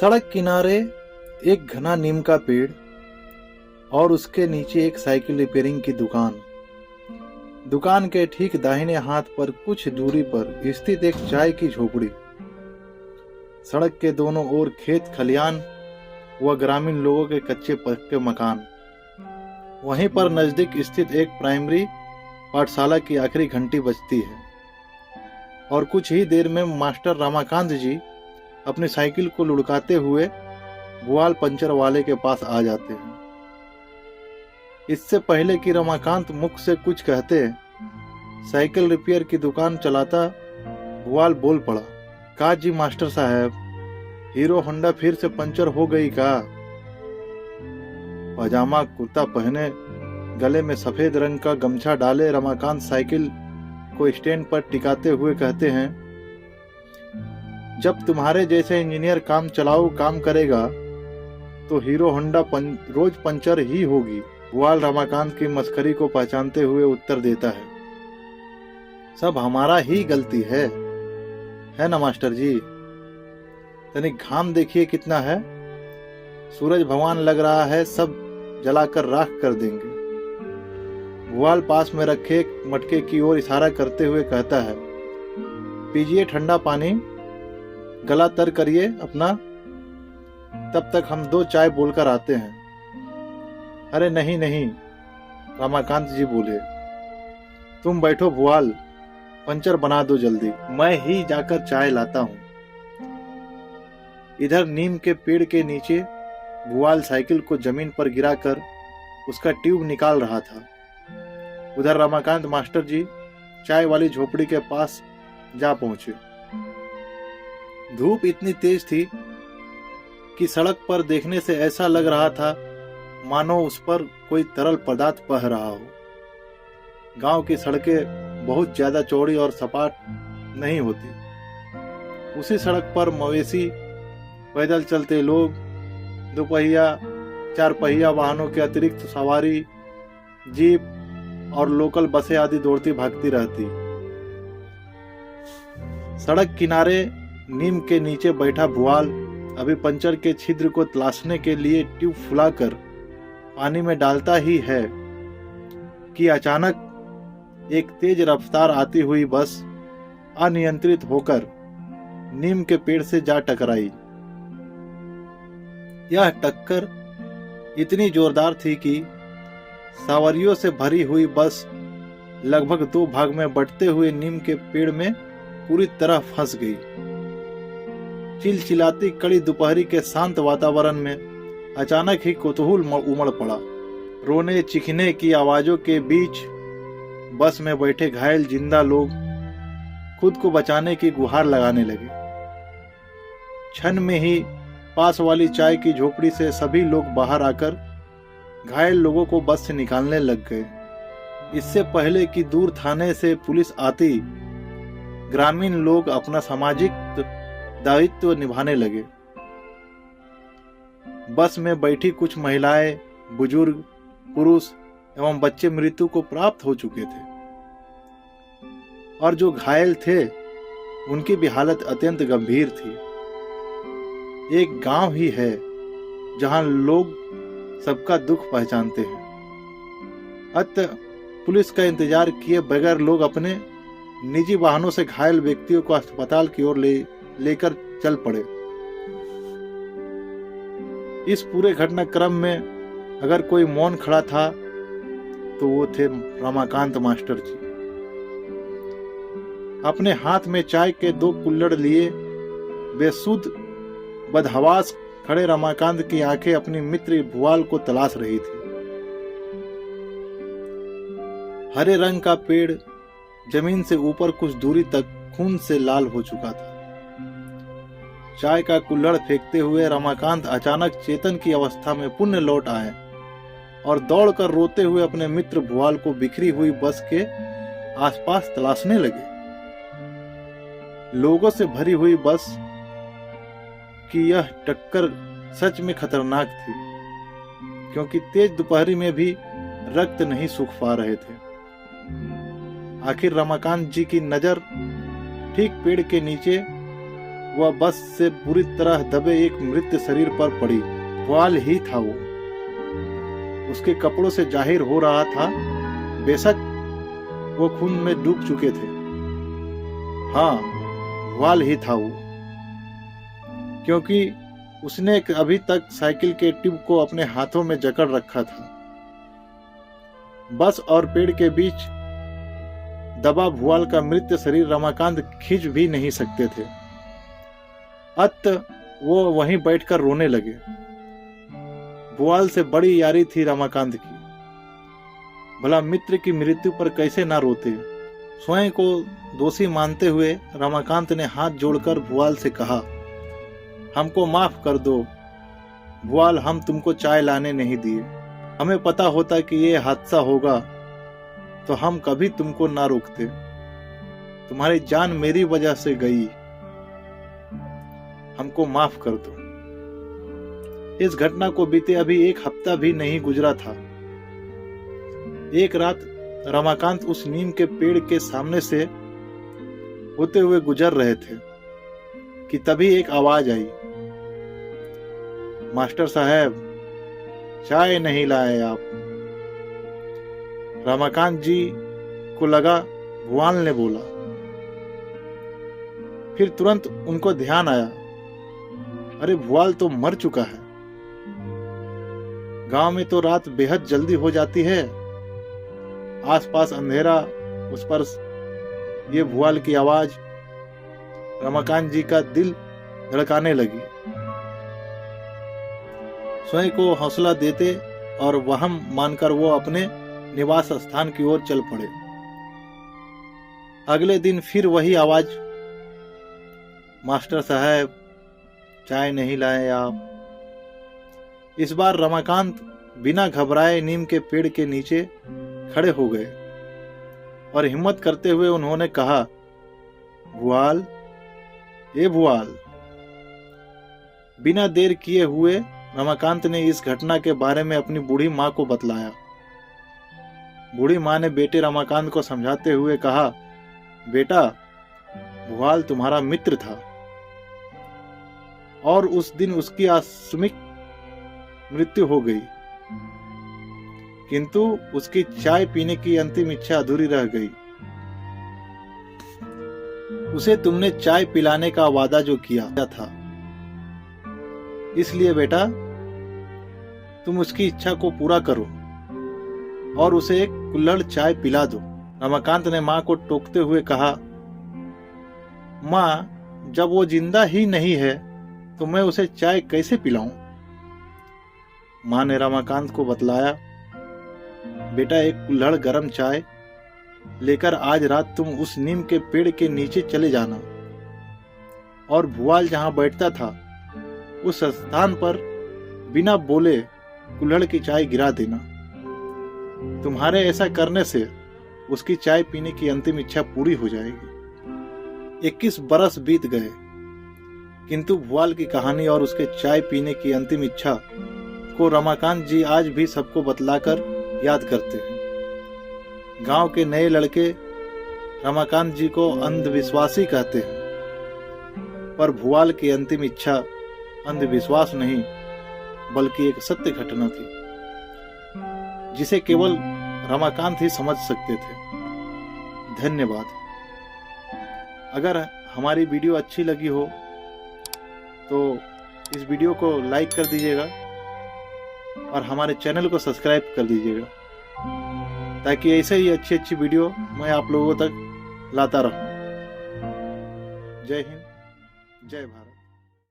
सड़क किनारे एक घना नीम का पेड़ और उसके नीचे एक साइकिल रिपेयरिंग की दुकान। दुकान के ठीक दाहिने हाथ पर कुछ दूरी पर स्थित एक चाय की झोपड़ी। सड़क के दोनों ओर खेत खलियान व ग्रामीण लोगों के कच्चे पक्के मकान। वहीं पर नजदीक स्थित एक प्राइमरी पाठशाला की आखिरी घंटी बजती है और कुछ ही देर में मास्टर रमाकांत जी अपनी साइकिल को लुढ़काते हुए भुआल पंचर वाले के पास आ जाते हैं। इससे पहले कि रमाकांत मुख से कुछ कहते, साइकिल रिपेयर की दुकान चलाता भुआल बोल पड़ा, का जी मास्टर साहब, हीरो होंडा फिर से पंचर हो गई का? पजामा कुर्ता पहने, गले में सफेद रंग का गमछा डाले रमाकांत साइकिल को स्टैंड पर टिकाते हुए कहते हैं, जब तुम्हारे जैसे इंजीनियर काम चलाऊ काम करेगा तो हीरो होंडा रोज पंचर ही होगी। भुआल रमाकांत की मस्करी को पहचानते हुए उत्तर देता है, सब हमारा ही गलती है ना मास्टर जी? तनिक घाम देखिए कितना है, सूरज भगवान लग रहा है सब जलाकर राख कर देंगे। भुआल पास में रखे मटके की ओर इशारा करते हुए कहता है, पीजिए ठंडा पानी, गला तर करिए अपना, तब तक हम 2 चाय बोलकर आते हैं। अरे नहीं नहीं, रमाकांत जी बोले, तुम बैठो भुआल, पंचर बना दो जल्दी, मैं ही जाकर चाय लाता हूं। इधर नीम के पेड़ के नीचे भुआल साइकिल को जमीन पर गिराकर उसका ट्यूब निकाल रहा था। उधर रमाकांत मास्टर जी चाय वाली झोपड़ी के पास जा पहुंचे। धूप इतनी तेज थी कि सड़क पर देखने से ऐसा लग रहा था मानो उस पर कोई तरल पदार्थ बह रहा हो। गांव की सड़कें बहुत ज्यादा चौड़ी और सपाट नहीं होती। उसी सड़क पर मवेशी, पैदल चलते लोग, 2 पहिया 4 पहिया वाहनों के अतिरिक्त सवारी, जीप और लोकल बसें आदि दौड़ती भागती रहती। सड़क किनारे नीम के नीचे बैठा भुआल अभी पंचर के छिद्र को तलाशने के लिए ट्यूब फुलाकर पानी में डालता ही है कि अचानक एक तेज रफ्तार आती हुई बस अनियंत्रित होकर नीम के पेड़ से जा टकराई। यह टक्कर इतनी जोरदार थी कि सवारियों से भरी हुई बस लगभग 2 भाग में बंटते हुए नीम के पेड़ में पूरी तरह फंस गई। चिलचिलाती कड़ी दोपहरी के शांत वातावरण में अचानक ही कौतूहल उमड़ पड़ा। रोने चीखने की आवाजों के बीच बस में बैठे घायल जिंदा लोग खुद को बचाने की गुहार लगाने लगे। क्षण में ही पास वाली चाय की झोपड़ी से सभी लोग बाहर आकर घायल लोगों को बस से निकालने लग गए। इससे पहले कि दूर थाने से पुलिस आती, ग्रामीण लोग अपना सामाजिक दायित्व निभाने लगे। बस में बैठी कुछ महिलाएं, बुजुर्ग, पुरुष एवं बच्चे मृत्यु को प्राप्त हो चुके थे और जो घायल थे उनकी भी हालत अत्यंत गंभीर थी। एक गांव ही है जहां लोग सबका दुख पहचानते हैं। अतः पुलिस का इंतजार किए बगैर लोग अपने निजी वाहनों से घायल व्यक्तियों को अस्पताल की ओर लेकर चल पड़े। इस पूरे घटनाक्रम में अगर कोई मौन खड़ा था तो वो थे रमाकांत मास्टर जी। अपने हाथ में चाय के 2 कुल्हड़ लिए बेसुध बदहवास खड़े रमाकांत की आंखें अपनी मित्र भुआल को तलाश रही थी। हरे रंग का पेड़ जमीन से ऊपर कुछ दूरी तक खून से लाल हो चुका था। चाय का कुल्हड़ फेंकते हुए रमाकांत अचानक चेतन की अवस्था में पुनः लौट आए और दौड़कर रोते हुए अपने मित्र भुआल को बिखरी हुई बस के आसपास तलाशने लगे। लोगों से भरी हुई बस की यह टक्कर सच में खतरनाक थी, क्योंकि तेज दोपहरी में भी रक्त नहीं सूख पा रहे थे। आखिर रमाकांत जी की नजर ठीक पेड़ के नीचे वह बस से बुरी तरह दबे एक मृत शरीर पर पड़ी। भुआल ही था वो। उसके कपड़ों से जाहिर हो रहा था, बेशक वो खून में डूब चुके थे। हाँ, भुआल ही था वो, क्योंकि उसने अभी तक साइकिल के ट्यूब को अपने हाथों में जकड़ रखा था। बस और पेड़ के बीच दबा भुआल का मृत शरीर रमाकांत खींच भी नहीं सकते थे। अतः वो वहीं बैठकर रोने लगे। भुआल से बड़ी यारी थी रमाकांत की, भला मित्र की मृत्यु पर कैसे ना रोते। स्वयं को दोषी मानते हुए रमाकांत ने हाथ जोड़कर भुआल से कहा, हमको माफ कर दो भुआल, हम तुमको चाय लाने नहीं दिए। हमें पता होता कि ये हादसा होगा तो हम कभी तुमको ना रोकते। तुम्हारी जान मेरी वजह से गई, हमको माफ कर दो। इस घटना को बीते अभी एक हफ्ता भी नहीं गुजरा था। एक रात रमाकांत उस नीम के पेड़ के सामने से होते हुए गुजर रहे थे कि तभी एक आवाज आई, मास्टर साहब चाय नहीं लाए आप। रमाकांत जी को लगा भुआल ने बोला। फिर तुरंत उनको ध्यान आया, अरे भुआल तो मर चुका है। गांव में तो रात बेहद जल्दी हो जाती है, आसपास अंधेरा, उस पर ये भुआल की आवाज। रमाकांत जी का दिल धड़काने लगी। स्वयं को हौसला देते और वहम मानकर वो अपने निवास स्थान की ओर चल पड़े। अगले दिन फिर वही आवाज, मास्टर साहब चाय नहीं लाए आप। इस बार रमाकांत बिना घबराए नीम के पेड़ के नीचे खड़े हो गए और हिम्मत करते हुए उन्होंने कहा, भुआल, ए भुआल। बिना देर किए हुए रमाकांत ने इस घटना के बारे में अपनी बूढ़ी माँ को बतलाया। बूढ़ी माँ ने बेटे रमाकांत को समझाते हुए कहा, बेटा भुआल तुम्हारा मित्र था और उस दिन उसकी आकस्मिक मृत्यु हो गई, किंतु उसकी चाय पीने की अंतिम इच्छा अधूरी रह गई। उसे तुमने चाय पिलाने का वादा जो किया था, इसलिए बेटा तुम उसकी इच्छा को पूरा करो और उसे एक कुल्हड़ चाय पिला दो। रमाकांत ने माँ को टोकते हुए कहा, माँ जब वो जिंदा ही नहीं है तो मैं उसे चाय कैसे पिलाऊं? माँ ने रमाकांत को बतलाया, बेटा एक कुल्हड़ गरम चाय लेकर आज रात तुम उस नीम के पेड़ के नीचे चले जाना और भुआल जहां बैठता था उस स्थान पर बिना बोले कुल्हड़ की चाय गिरा देना। तुम्हारे ऐसा करने से उसकी चाय पीने की अंतिम इच्छा पूरी हो जाएगी। 21 बरस बीत गए, किंतु भुआल की कहानी और उसके चाय पीने की अंतिम इच्छा को रमाकांत जी आज भी सबको बतलाकर याद करते हैं। गांव के नए लड़के रमाकांत जी को अंधविश्वासी कहते हैं, पर भुआल की अंतिम इच्छा अंधविश्वास नहीं बल्कि एक सत्य घटना थी, जिसे केवल रमाकांत ही समझ सकते थे। धन्यवाद। अगर हमारी वीडियो अच्छी लगी हो तो इस वीडियो को लाइक कर दीजिएगा और हमारे चैनल को सब्सक्राइब कर दीजिएगा, ताकि ऐसे ही अच्छी अच्छी वीडियो मैं आप लोगों तक लाता रहूं। जय हिंद, जय भारत।